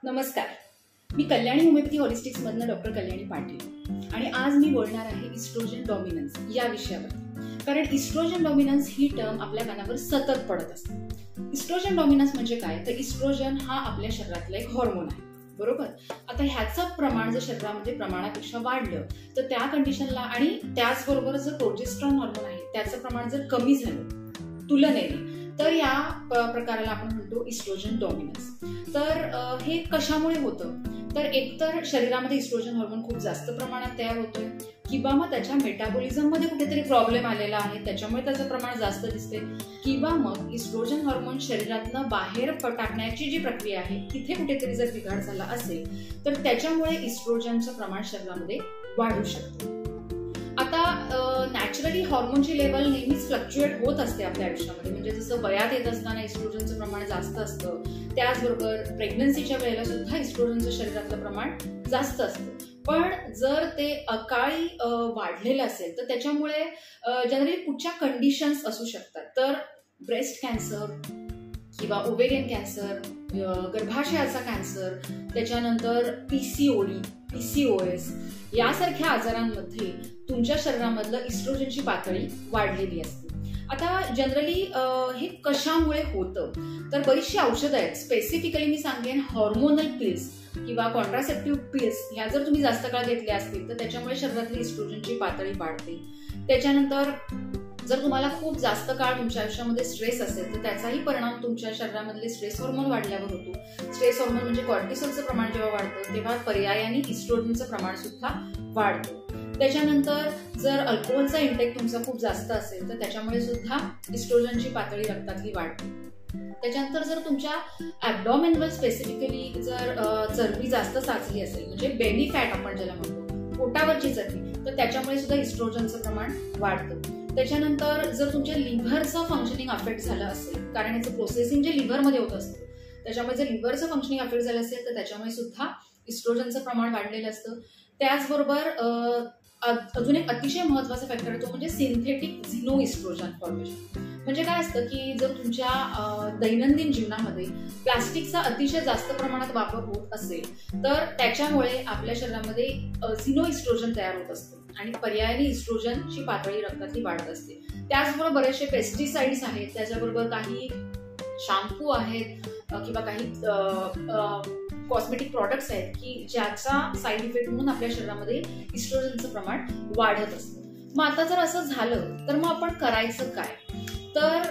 नमस्कार, मी कल्याणी होमिओपॅथी हॉलिस्टिक्स मधनं डॉक्टर कल्याणी पाटील आणि आज मी बोलणार आहे इस्ट्रोजन डॉमिनन्स या विषयावर. कारण इस्ट्रोजन डॉमिनन्स ही टर्म आपल्या कानावर सतत पडत असते. इस्ट्रोजन डॉमिनन्स म्हणजे काय, तर इस्ट्रोजन हा आपल्या शरीरातला एक हॉर्मोन आहे, बरोबर. आता ह्याचं प्रमाण जर शरीरामध्ये प्रमाणापेक्षा वाढलं तर त्या कंडिशनला, आणि त्याचबरोबर जर प्रोजेस्टेरॉन हॉर्मोन आहे त्याचं प्रमाण जर कमी झालं तुलनेने, तर या प्रकाराला आपण म्हणतो इस्ट्रोजन डॉमिनन्स. तर हे कशामुळे होतं, तर एकतर शरीरामध्ये इस्ट्रोजन हॉर्मोन खूप जास्त प्रमाणात तयार होतोय, किंवा मग त्याच्या मेटाबॉलिझम मध्ये कुठेतरी प्रॉब्लेम आलेला आहे त्याच्यामुळे त्याचं प्रमाण जास्त दिसते, किंवा मग इस्ट्रोजन हॉर्मोन शरीरातनं बाहेर टाकण्याची जी प्रक्रिया आहे तिथे कुठेतरी जर बिघाड झाला असेल तर त्याच्यामुळे इस्ट्रोजनचं प्रमाण शरीरामध्ये वाढू शकतं. आता नॅचरली हॉर्मोनची लेवल नेहमीच फ्लक्च्युएट होत असते आपल्या आयुष्यामध्ये. म्हणजे जसं वयात येत असताना इस्ट्रोजनचं प्रमाण जास्त असतं, त्याचबरोबर प्रेग्नन्सीच्या वेळेला सुद्धा इस्ट्रोजनचं शरीरातलं प्रमाण जास्त असतं. पण जर ते अकाळी वाढलेलं असेल तर त्याच्यामुळे जनरली कुठच्या कंडिशन्स असू शकतात, तर ब्रेस्ट कॅन्सर किंवा ओव्हेरियन कॅन्सर, गर्भाशयाचा कॅन्सर, त्याच्यानंतर PCOD, PCOS यासारख्या आजारांमध्ये तुमच्या शरीरामधलं इस्ट्रोजनची पातळी वाढलेली असते. आता जनरली हे कशामुळे होतं, तर बरीचशी औषधं आहेत. स्पेसिफिकली मी सांगेन हॉर्मोनल पिल्स किंवा कॉन्ट्रासेप्टिव्ह पिल्स ह्या जर तुम्ही जास्त काळ घेतल्या असतील तर त्याच्यामुळे शरीरातली इस्ट्रोजनची पातळी वाढते. त्याच्यानंतर जर तुम्हाला खूप जास्त काळ तुमच्या आयुष्यामध्ये स्ट्रेस असेल तर त्याचाही परिणाम तुमच्या शरीरामधले स्ट्रेस हॉर्मोन वाढल्यावर होतो. स्ट्रेस हॉर्मोन म्हणजे कॉर्टिसॉलचं प्रमाण जेव्हा वाढतं तेव्हा पर्यायाने इस्ट्रोजनचं प्रमाण सुद्धा वाढतं. त्याच्यानंतर जर अल्कोहोलचा इंटेक तुमचा खूप जास्त असेल तर त्याच्यामुळे सुद्धा इस्ट्रोजनची पातळी रक्तातली वाढते. त्याच्यानंतर जर तुमच्या ॲब्डॉमेनवर स्पेसिफिकली जर चरबी जास्त साचली असेल, म्हणजे बेली फॅट आपण ज्याला म्हणतो, पोटावरची चरबी, तर त्याच्यामुळे सुद्धा इस्ट्रोजनचं प्रमाण वाढतं. त्याच्यानंतर जर तुमच्या लिव्हरचं फंक्शनिंग अफेक्ट झालं असेल, कारण याचं प्रोसेसिंग जे लिव्हरमध्ये होत असतं, त्याच्यामुळे जर लिव्हरचं फंक्शनिंग अफेक्ट झालं असेल तर त्याच्यामुळे सुद्धा इस्ट्रोजनचं प्रमाण वाढलेलं असतं. त्याचबरोबर अजून एक अतिशय महत्वाचा फॅक्टर आहे तो म्हणजे सिंथेटिक झिनो इस्ट्रोजन फॉर्मेशन. म्हणजे काय असतं की जर तुमच्या दैनंदिन जीवनामध्ये प्लास्टिकचा अतिशय जास्त प्रमाणात वापर होत असेल तर त्याच्यामुळे आपल्या शरीरामध्ये झिनो इस्ट्रोजन तयार होत असतं आणि पर्यायाने इस्ट्रोजनची पातळी रक्तातली वाढत असते. त्याचबरोबर बरेचसे पेस्टिसाइड्स आहेत, त्याच्याबरोबर काही शॅम्पू आहेत किंवा काही कॉस्मेटिक प्रॉडक्ट्स आहेत की ज्याचा साईड इफेक्ट म्हणून आपल्या शरीरामध्ये इस्ट्रोजनचं प्रमाण वाढत असतं. मग आता जर असं झालं तर मग आपण करायचं काय, तर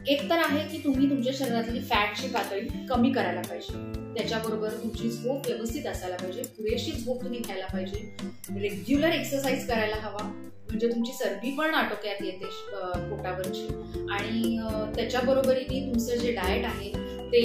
एक तर आहे की तुम्ही तुमच्या शरीरातली फॅटची पातळी कमी करायला पाहिजे. त्याच्याबरोबर तुमची झोप व्यवस्थित असायला पाहिजे, पुरेशी झोप तुम्ही घ्यायला पाहिजे, रेग्युलर एक्सरसाइज करायला हवा, म्हणजे तुमची चरबी पण आटोक्यात येते पोटावरची. आणि त्याच्याबरोबरीने तुमचं जे डाएट आहे ते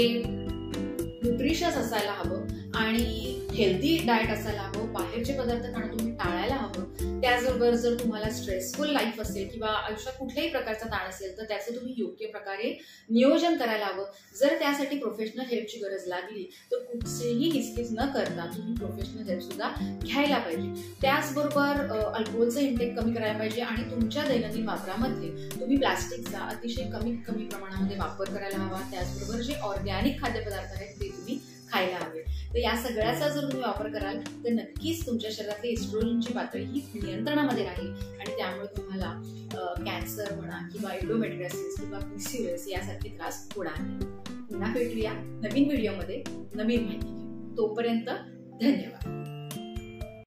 न्यूट्रिशियस असायला हवं आणि हेल्दी डाएट असायला हवं. बाहेरचे पदार्थ खाणं तुम्ही टाळायला हवं. त्याचबरोबर जर तुम्हाला स्ट्रेसफुल लाईफ असेल किंवा आयुष्यात कुठल्याही प्रकारचा ताण असेल तर त्याचं तुम्ही योग्य प्रकारे नियोजन करायला हवं. जर त्यासाठी प्रोफेशनल हेल्पची गरज लागली तर कुठचीही हिचकिच न करता तुम्ही प्रोफेशनल हेल्प सुद्धा घ्यायला पाहिजे. त्याचबरोबर अल्कोहोलचं इंटेक कमी करायला पाहिजे आणि तुमच्या दैनंदिन वापरामध्ये तुम्ही प्लास्टिकचा अतिशय कमी प्रमाणामध्ये वापर करायला हवा. त्याचबरोबर जे ऑर्गॅनिक खाद्यपदार्थ आहेत ते तुम्ही खायला हवे. तर या सगळ्याचा जर तुम्ही वापर कराल तर नक्कीच तुमच्या शरीरातली इस्ट्रोजनची पातळी ही नियंत्रणामध्ये राहील आणि त्यामुळे तुम्हाला कॅन्सर म्हणा किंवा एंडोमेट्रियोसिस किंवा PCOS यासारखे त्रास होणार नाही. पुन्हा भेटूया नवीन व्हिडिओमध्ये नवीन माहिती घेऊन. तोपर्यंत धन्यवाद.